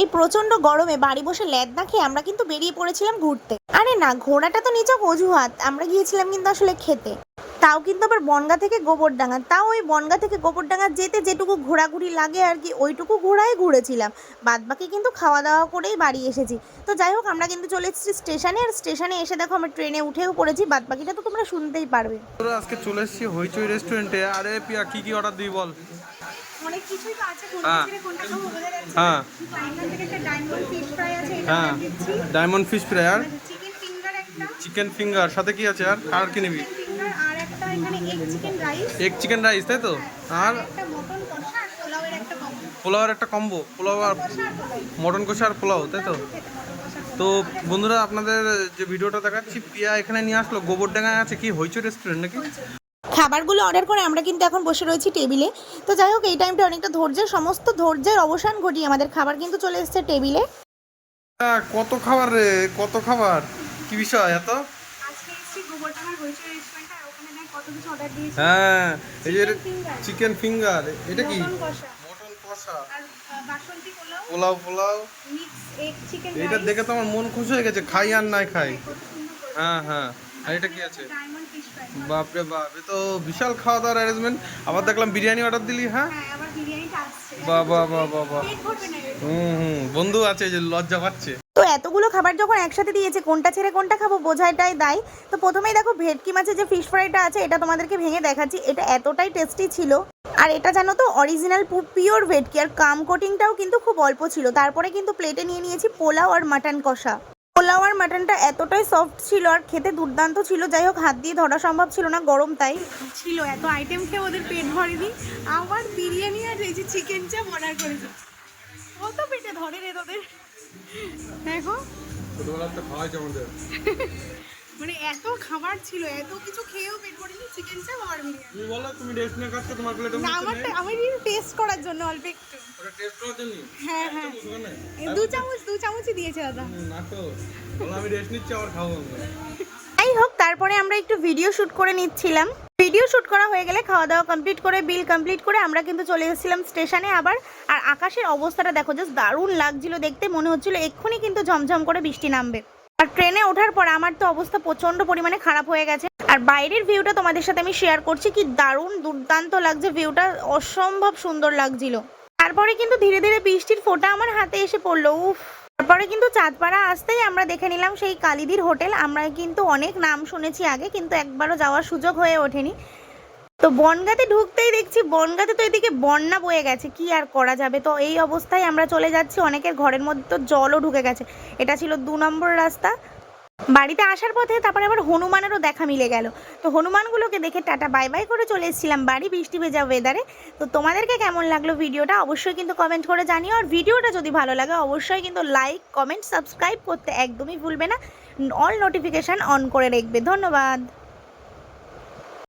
এই প্রচন্ড গরমে বাড়ি বসে ল্যাদ না খেয়ে আমরা কিন্তু বেরিয়ে পড়েছিলাম ঘুরতে। আরে না, ঘোরাটা তো নিচে অজুহাত, আমরা গিয়েছিলাম কিন্তু আসলে খেতে। তাও কিন্তু আবার বনগা থেকে গোবরডাঙ্গা, তাও ওই বনগা থেকে গোবরডাঙ্গা যেতে যেটুকু ঘোরাঘুরি লাগে আর কি, ওইটুকু ঘোরাই ঘুরেছিলাম। বাদ বাকি কিন্তু খাওয়া দাওয়া করেই বাড়ি এসেছি। তো যাই হোক, আমরা কিন্তু চলে এসেছি স্টেশনে, আর স্টেশনে এসে দেখো আমরা ট্রেনে উঠেও পড়েছি। বাদ বাকিটা তো তোমরা শুনতেই পারবে। আজকে চলে এসেছি হইচই রেস্টুরেন্টে। আরে পিয়া, কি কি অর্ডার দিই বল? অনেক কিছুই তো আছে, কোনটা খাবো বোঝা যাচ্ছে না। হ্যাঁ এখান থেকে একটা ডায়মন্ড ফিশ ফ্রাই আছে, এটা হ্যাঁ, অর্ডার দিচ্ছি। ডায়মন্ড ফিশ ফ্রাই আর চিকেন ফিঙ্গার একটা, চিকেন ফিঙ্গার, সাথে কি আছে আর কি নিবি? চিকেন ফিঙ্গার আর একটা এখানে egg chicken rice, egg chicken rice, তাই তো? আর একটা মটন কষা আর পোলাওয়ের একটা কম্বো। পোলাওয়ের একটা কম্বো, পোলাও আর মটন কষা আর পোলাও, তাই তো? তো বন্ধুরা, আপনাদের যে ভিডিওটা দেখাচ্ছি, পিয়া এখানে নিয়ে আসলো, গোবরডাঙ্গায় আছে কি হইচই রেস্টুরেন্ট নাকি? খাবারগুলো অর্ডার করে আমরা কিন্তু এখন বসে রয়েছি টেবিলে। তো যাই হোক, এই টাইমটা অনেকটা ধৈর্যের, সমস্ত ধৈর্যের অবসান ঘটিয়ে আমাদের খাবার কিন্তু চলে এসেছে টেবিলে। কত খাবার রে, কত খাবার, কি বিষয় এত? আজকে এসেছি গোবরডাঙ্গার হইচই রেস্টুরেন্টে, আর ওখানে দেখ কত কিছু অর্ডার দিয়েছি। হ্যাঁ, এই যে চিকেন ফিঙ্গার, এটা কি? মটন কষা মটন কষা আর বাসন্তী পোলাও, পোলাও, পোলাও মিক্স এগ চিকেন এটা দেখে তো আমার মন খুশি হয়ে গেছে, খাই আর নাই খাই। কত সুন্দর করে। হ্যাঁ হ্যাঁ, আর এটা কি আছে? Diamond fish fry. বাপরে বাপ, এ তো বিশাল খাওয়া দাওয়ার অ্যারেঞ্জমেন্ট। আবার দেখলাম বিরিয়ানি অর্ডার দিলি। হ্যাঁ, হ্যাঁ, আবার বিরিয়ানিটা আসছে। বাহ বাহ বাহ বাহ বাহ। পেট ভরবে না এর। বন্ধু আছে যে লজ্জা পাচ্ছে। তো এতগুলো খাবার যখন একসাথে দিয়েছে, কোনটা ছেড়ে কোনটা খাবো বোঝাটাই দায়। তো প্রথমেই দেখো ভেটকি মাছের যে ফিশ ফ্রাইটা আছে, এটা তোমাদেরকে ভেঙে দেখাচ্ছি। এটা এতটাই টেস্টি ছিল, আর এটা জানো তো অরিজিনাল পিওর ভেটকি, আর কাম কোটিংটাও কিন্তু খুব অল্প ছিল। তারপরে কিন্তু প্লেটে নিয়ে নিয়েছি পোলাও আর মাটন কষা। পোলাও আর মাটনটা এতটাই সফট ছিল আর খেতে দুর্দান্ত ছিল। যাই হোক, হাত দিয়ে ধরা সম্ভব ছিল না, গরম তাই ছিল। এত আইটেম খেয়ে ওদের পেট ভরেনি। আবার বিরিয়ানি আর এই যে চিকেন চাপ অর্ডার করেছে। কত পেটে ধরে রে তোদের, দেখো। ছোটবেলা তো খাওয়াইছে আমাদের। মানে এত খাবার ছিল, এত কিছু খেয়েও পেট ভরেনি। চিকেন চাপ আর বিরিয়ানি। তুমি বলো, তুমি রেস্ট নিয়ে খাচ্ছ, তোমার প্লেটে না, আমারটা আমি টেস্ট করার জন্য অল্প একটু। ওটা টেস্ট করার জন্য? হ্যাঁ হ্যাঁ, দু চামচই দিয়েছে দাদা। না তো, বলো আমি রেস্ট নিচ্ছি, আবার খাবো না। যাই হোক, তারপরে আমরা একটু ভিডিও শুট করে নিচ্ছিলাম। ভিডিও শুট করা হয়ে গেলে, খাওয়া দাওয়া কমপ্লিট করে, বিল কমপ্লিট করে আমরা কিন্তু চলে এসেছিলাম স্টেশনে আবার। আর আকাশের অবস্থাটা দেখো, জাস্ট দারুণ লাগছিল দেখতে, মনে হচ্ছিল এক্ষুনি কিন্তু ঝমঝম করে বৃষ্টি নামবে। আর ট্রেনে ওঠার পর আমার তো অবস্থা প্রচন্ড পরিমাণে খারাপ হয়ে গেছে। আর বাইরের ভিউটা তোমাদের সাথে আমি শেয়ার করছি, কি দারুণ দুর্দান্ত লাগছে ভিউটা, অসম্ভব সুন্দর লাগছিল। তারপরে কিন্তু ধীরে ধীরে বৃষ্টির ফোঁটা আমার হাতে এসে পড়লো। উফ। তারপরে কিন্তু চাঁদপাড়া আসতেই আমরা দেখে নিলাম সেই কালিদির হোটেল। আমরা কিন্তু অনেক নাম শুনেছি আগে, কিন্তু একবারও যাওয়ার সুযোগ হয়ে ওঠেনি। তো বনগাঁতে ঢুকতেই দেখছি, বনগাঁতে তো এদিকে বন্যা বয়ে গেছে, কি আর করা যাবে। তো এই অবস্থায় আমরা চলে যাচ্ছি, অনেকের ঘরের মধ্যে তো জলও ঢুকে গেছে। এটা ছিল 2 নম্বর রাস্তা। বাড়িতে আসার পথে তারপরে আবার হনুমানেরও দেখা মিলে গেল। তো হনুমানগুলোকে দেখে টাটা বাই বাই করে চলে এসেছিলাম বাড়ি, বৃষ্টি ভেজা ওয়েদারে। তো তোমাদেরকে কেমন লাগলো ভিডিওটা অবশ্যই কিন্তু কমেন্ট করে জানিও। আর ভিডিওটা যদি ভালো লাগে অবশ্যই কিন্তু লাইক, কমেন্ট, সাবস্ক্রাইব করতে একদমই ভুলবে না। অল নোটিফিকেশান অন করে রাখবে। ধন্যবাদ।